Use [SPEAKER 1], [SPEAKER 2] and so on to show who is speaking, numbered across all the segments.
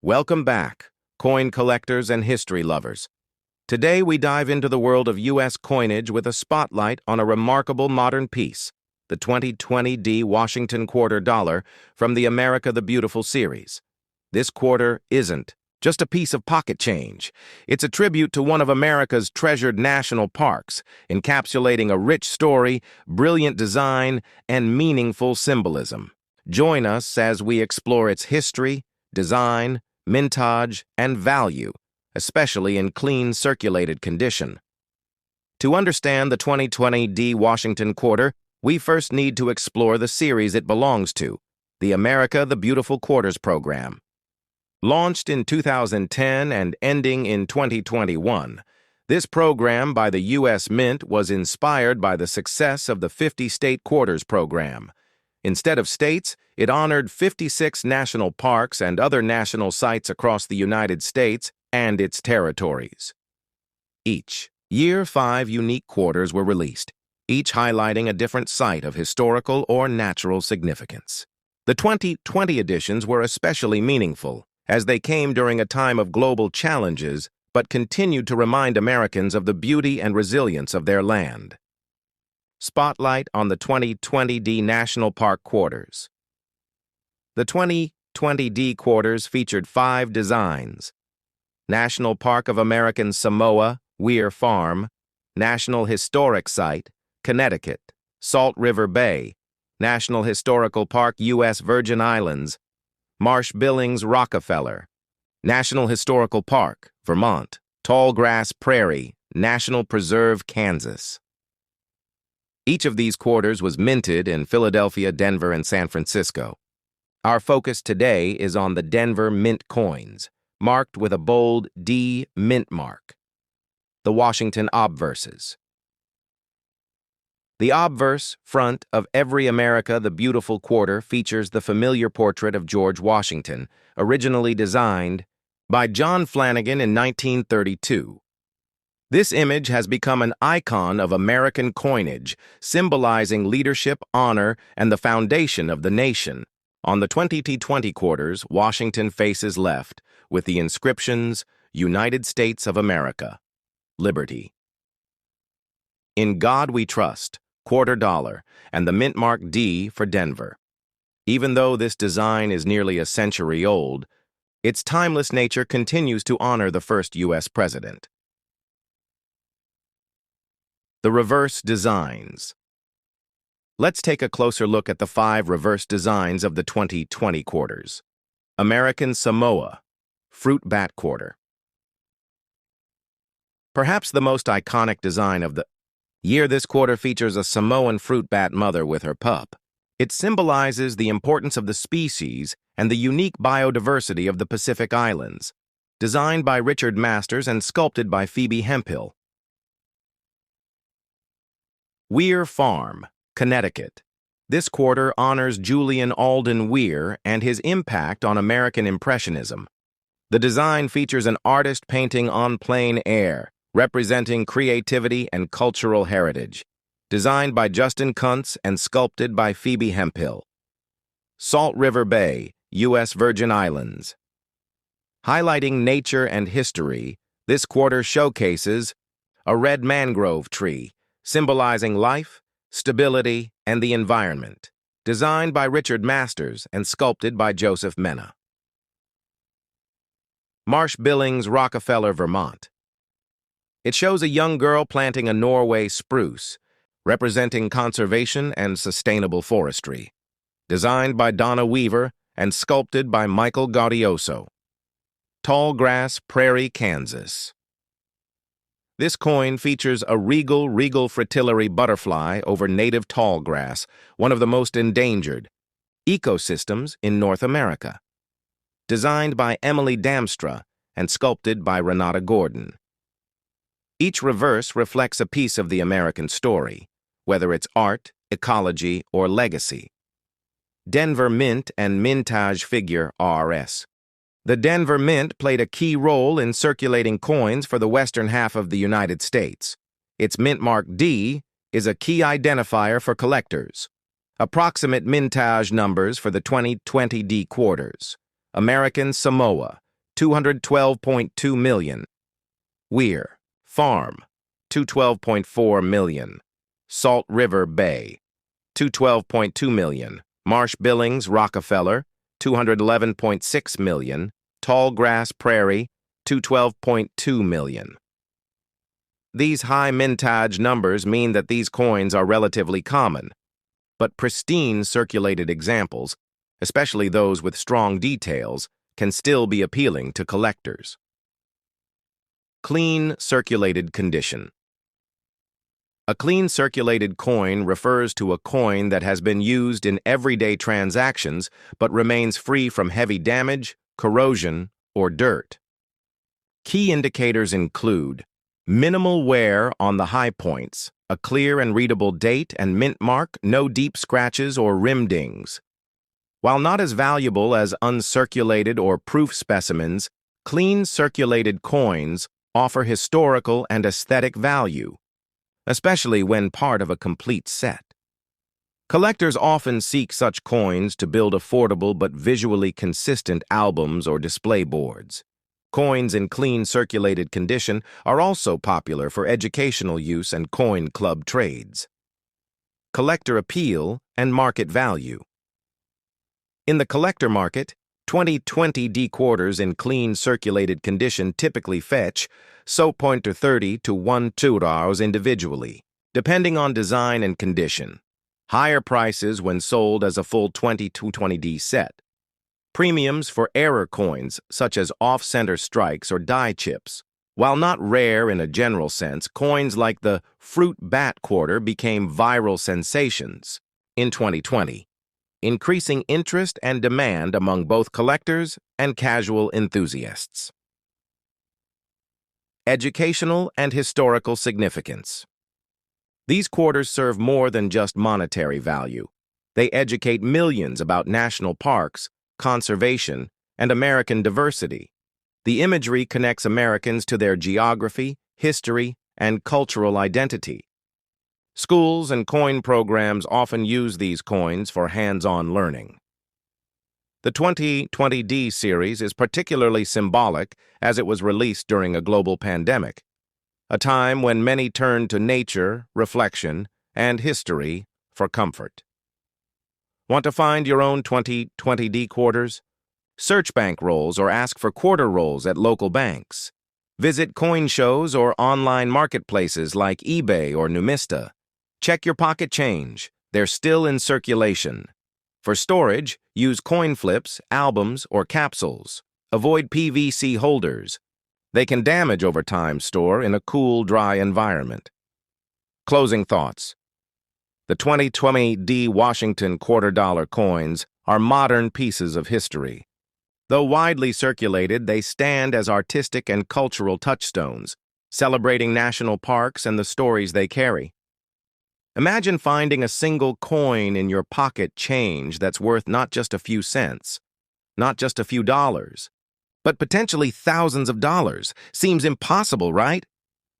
[SPEAKER 1] Welcome back, coin collectors and history lovers. Today we dive into the world of U.S. coinage with a spotlight on a remarkable modern piece, the 2020 D Washington quarter dollar from the America the Beautiful series. This quarter isn't just a piece of pocket change. It's a tribute to one of America's treasured national parks, encapsulating a rich story, brilliant design, and meaningful symbolism. Join us as we explore its history, design, mintage, and value, especially in clean, circulated condition. To understand the 2020 D Washington quarter, we first need to explore the series it belongs to, the America the Beautiful Quarters program. Launched in 2010 and ending in 2021, this program by the U.S. Mint was inspired by the success of the 50-state quarters program. Instead of states, it honored 56 national parks and other national sites across the United States and its territories. Each year, 5 unique quarters were released, each highlighting a different site of historical or natural significance. The 2020 editions were especially meaningful, as they came during a time of global challenges but continued to remind Americans of the beauty and resilience of their land. Spotlight on the 2020 D National Park Quarters. The 2020 D quarters featured 5 designs: National Park of American Samoa, Weir Farm; National Historic Site, Connecticut, Salt River Bay; National Historical Park, U.S. Virgin Islands; Marsh Billings, Rockefeller; National Historical Park, Vermont; Tallgrass Prairie, National Preserve, Kansas. Each of these quarters was minted in Philadelphia, Denver, and San Francisco. Our focus today is on the Denver Mint coins, marked with a bold D mint mark. The Washington obverses. The obverse front of every America the Beautiful quarter features the familiar portrait of George Washington, originally designed by John Flanagan in 1932. This image has become an icon of American coinage, symbolizing leadership, honor, and the foundation of the nation. On the 2020 quarters, Washington faces left, with the inscriptions, United States of America, Liberty. In God We Trust, quarter dollar, and the mint mark D for Denver. Even though this design is nearly a century old, its timeless nature continues to honor the first U.S. president. The reverse designs. Let's take a closer look at the 5 reverse designs of the 2020 quarters. American Samoa, Fruit Bat Quarter. Perhaps the most iconic design of the year, this quarter features a Samoan fruit bat mother with her pup. It symbolizes the importance of the species and the unique biodiversity of the Pacific Islands. Designed by Richard Masters and sculpted by Phoebe Hemphill. Weir Farm, Connecticut. This quarter honors Julian Alden Weir and his impact on American Impressionism. The design features an artist painting on plein air, representing creativity and cultural heritage. Designed by Justin Kuntz and sculpted by Phoebe Hemphill. Salt River Bay, U.S. Virgin Islands. Highlighting nature and history, this quarter showcases a red mangrove tree, symbolizing life, stability, and the environment. Designed by Richard Masters and sculpted by Joseph Mena. Marsh Billings, Rockefeller, Vermont. It shows a young girl planting a Norway spruce, representing conservation and sustainable forestry. Designed by Donna Weaver and sculpted by Michael Gaudioso. Tallgrass Prairie, Kansas. This coin features a regal fritillary butterfly over native tallgrass, one of the most endangered ecosystems in North America. Designed by Emily Damstra and sculpted by Renata Gordon. Each reverse reflects a piece of the American story, whether it's art, ecology, or legacy. Denver Mint and Mintage Figure RS. The Denver Mint played a key role in circulating coins for the western half of the United States. Its mint mark D is a key identifier for collectors. Approximate mintage numbers for the 2020 D quarters. American Samoa, $212.2 million. Weir, Farm, $212.4 million. Salt River Bay, $212.2 million. Marsh Billings, Rockefeller, $211.6 million. Tallgrass Prairie, $212.2 million. These high mintage numbers mean that these coins are relatively common, but pristine circulated examples, especially those with strong details, can still be appealing to collectors. Clean circulated condition. A clean circulated coin refers to a coin that has been used in everyday transactions but remains free from heavy damage, corrosion, or dirt. Key indicators include minimal wear on the high points, a clear and readable date and mint mark, no deep scratches or rim dings. While not as valuable as uncirculated or proof specimens, clean circulated coins offer historical and aesthetic value, especially when part of a complete set. Collectors often seek such coins to build affordable but visually consistent albums or display boards. Coins in clean circulated condition are also popular for educational use and coin club trades. Collector appeal and market value. In the collector market, 2020 D quarters in clean circulated condition typically fetch $30 to $1 individually, depending on design and condition. Higher prices when sold as a full 2020 D set. Premiums for error coins, such as off-center strikes or die chips. While not rare in a general sense, coins like the Fruit Bat quarter became viral sensations in 2020, increasing interest and demand among both collectors and casual enthusiasts. Educational and historical significance. These quarters serve more than just monetary value. They educate millions about national parks, conservation, and American diversity. The imagery connects Americans to their geography, history, and cultural identity. Schools and coin programs often use these coins for hands-on learning. The 2020 D series is particularly symbolic as it was released during a global pandemic, a time when many turned to nature, reflection, and history for comfort. Want to find your own 2020 D quarters? Search bank rolls or ask for quarter rolls at local banks. Visit coin shows or online marketplaces like eBay or Numista. Check your pocket change. They're still in circulation. For storage, use coin flips, albums, or capsules. Avoid PVC holders. They can damage over time. Store in a cool, dry environment. Closing thoughts. The 2020 D Washington $quarter coins are modern pieces of history. Though widely circulated, they stand as artistic and cultural touchstones, celebrating national parks and the stories they carry. Imagine finding a single coin in your pocket change that's worth not just a few cents, not just a few dollars, but potentially thousands of dollars. Seems impossible, right?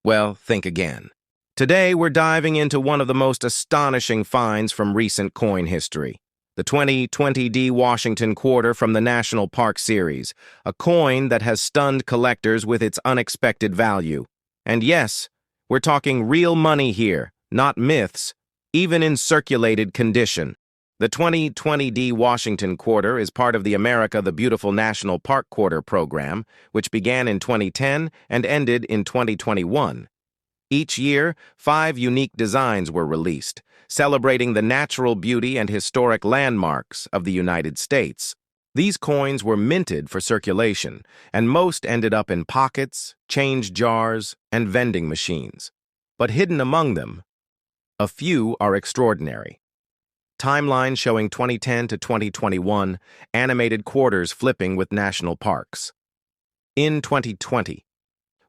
[SPEAKER 1] Well, think again. Today, we're diving into one of the most astonishing finds from recent coin history. The 2020 D Washington quarter from the National Park series, a coin that has stunned collectors with its unexpected value. And yes, we're talking real money here, not myths, even in circulated condition. The 2020 D Washington quarter is part of the America the Beautiful National Park Quarter program, which began in 2010 and ended in 2021. Each year, 5 unique designs were released, celebrating the natural beauty and historic landmarks of the United States. These coins were minted for circulation, and most ended up in pockets, change jars, and vending machines. But hidden among them, a few are extraordinary. Timeline showing 2010 to 2021, animated quarters flipping with national parks. In 2020,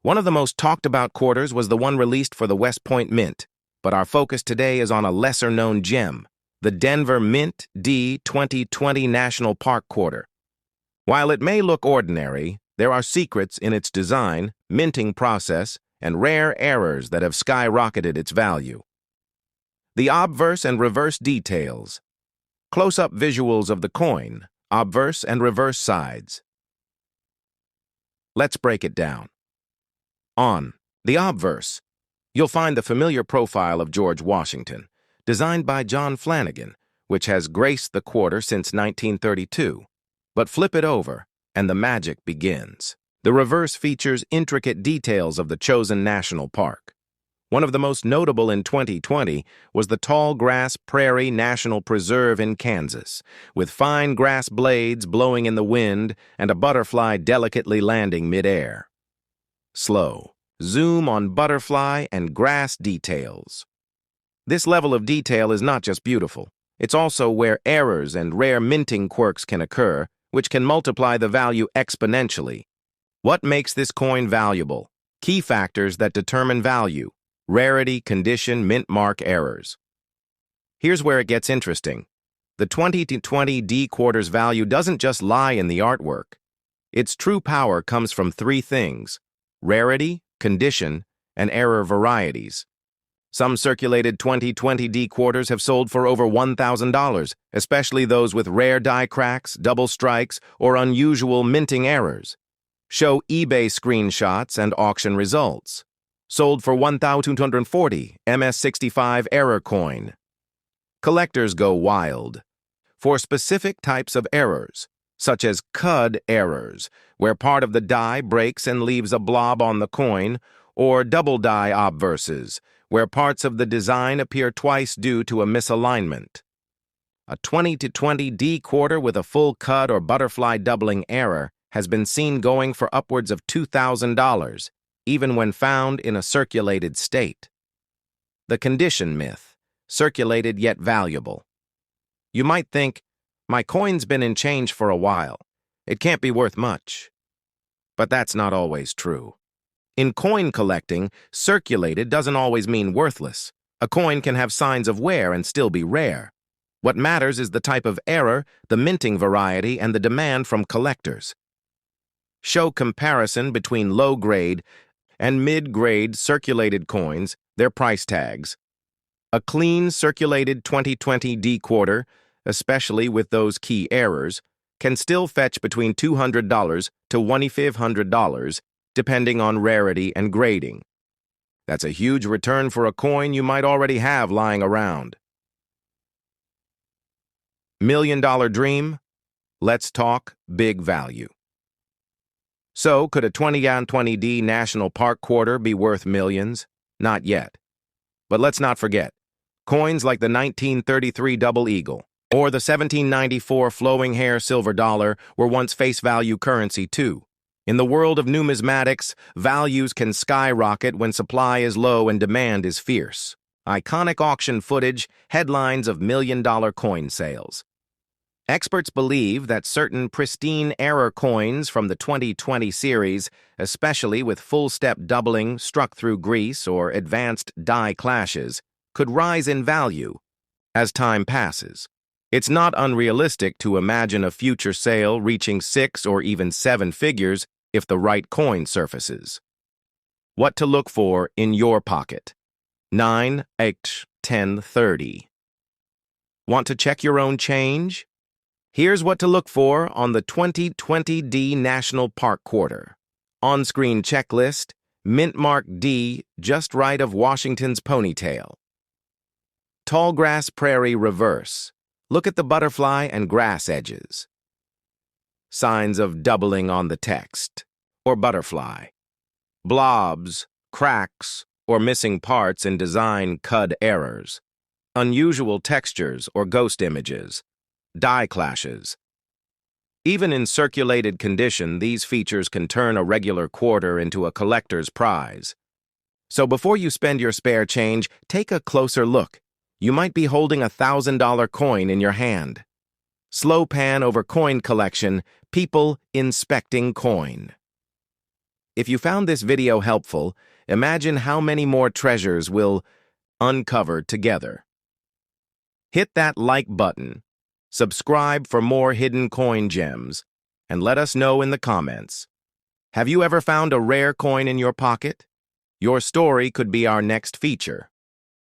[SPEAKER 1] one of the most talked about quarters was the one released for the West Point Mint, but our focus today is on a lesser-known gem, the Denver Mint D 2020 National Park Quarter. While it may look ordinary, there are secrets in its design, minting process, and rare errors that have skyrocketed its value. The obverse and reverse details. Close-up visuals of the coin, obverse and reverse sides. Let's break it down. On the obverse, you'll find the familiar profile of George Washington, designed by John Flanagan, which has graced the quarter since 1932. But flip it over, and the magic begins. The reverse features intricate details of the chosen national park. One of the most notable in 2020 was the Tall Grass Prairie National Preserve in Kansas, with fine grass blades blowing in the wind and a butterfly delicately landing mid-air. Slow. Zoom on butterfly and grass details. This level of detail is not just beautiful. It's also where errors and rare minting quirks can occur, which can multiply the value exponentially. What makes this coin valuable? Key factors that determine value: rarity, condition, mint mark, errors. Here's where it gets interesting. The 2020D quarter's value doesn't just lie in the artwork. Its true power comes from three things: rarity, condition, and error varieties. Some circulated 2020D quarters have sold for over $1,000, especially those with rare die cracks, double strikes, or unusual minting errors. Show eBay screenshots and auction results. Sold for $1,240, MS65 error coin. Collectors go wild. For specific types of errors, such as CUD errors, where part of the die breaks and leaves a blob on the coin, or double die obverses, where parts of the design appear twice due to a misalignment. A 2020D quarter with a full CUD or butterfly doubling error has been seen going for upwards of $2,000, even when found in a circulated state. The condition myth, circulated yet valuable. You might think, my coin's been in change for a while. It can't be worth much. But that's not always true. In coin collecting, circulated doesn't always mean worthless. A coin can have signs of wear and still be rare. What matters is the type of error, the minting variety, and the demand from collectors. Show comparison between low-grade and mid-grade circulated coins, their price tags. A clean circulated 2020D quarter, especially with those key errors, can still fetch between $200 to $2,500, depending on rarity and grading. That's a huge return for a coin you might already have lying around. $1,000,000 dream? Let's talk big value. So, could a 2020D National Park quarter be worth millions? Not yet. But let's not forget, coins like the 1933 Double Eagle or the 1794 Flowing Hair Silver Dollar were once face value currency too. In the world of numismatics, values can skyrocket when supply is low and demand is fierce. Iconic auction footage, headlines of $1,000,000 coin sales. Experts believe that certain pristine error coins from the 2020 series, especially with full-step doubling struck through grease or advanced die clashes, could rise in value as time passes. It's not unrealistic to imagine a future sale reaching 6 or even 7 figures if the right coin surfaces. What to look for in your pocket. 9, 8, 10, 30. Want to check your own change? Here's what to look for on the 2020D National Park quarter. On-screen checklist, mint mark D, just right of Washington's ponytail. Tall Grass Prairie reverse. Look at the butterfly and grass edges. Signs of doubling on the text, or butterfly. Blobs, cracks, or missing parts in design CUD errors. Unusual textures or ghost images. Die clashes. Even in circulated condition, these features can turn a regular quarter into a collector's prize. So before you spend your spare change, take a closer look. You might be holding a $1,000 coin in your hand. Slow pan over coin collection, people inspecting coin. If you found this video helpful, imagine how many more treasures we'll uncover together. Hit that like button, subscribe for more hidden coin gems, and let us know in the comments. Have you ever found a rare coin in your pocket? Your story could be our next feature.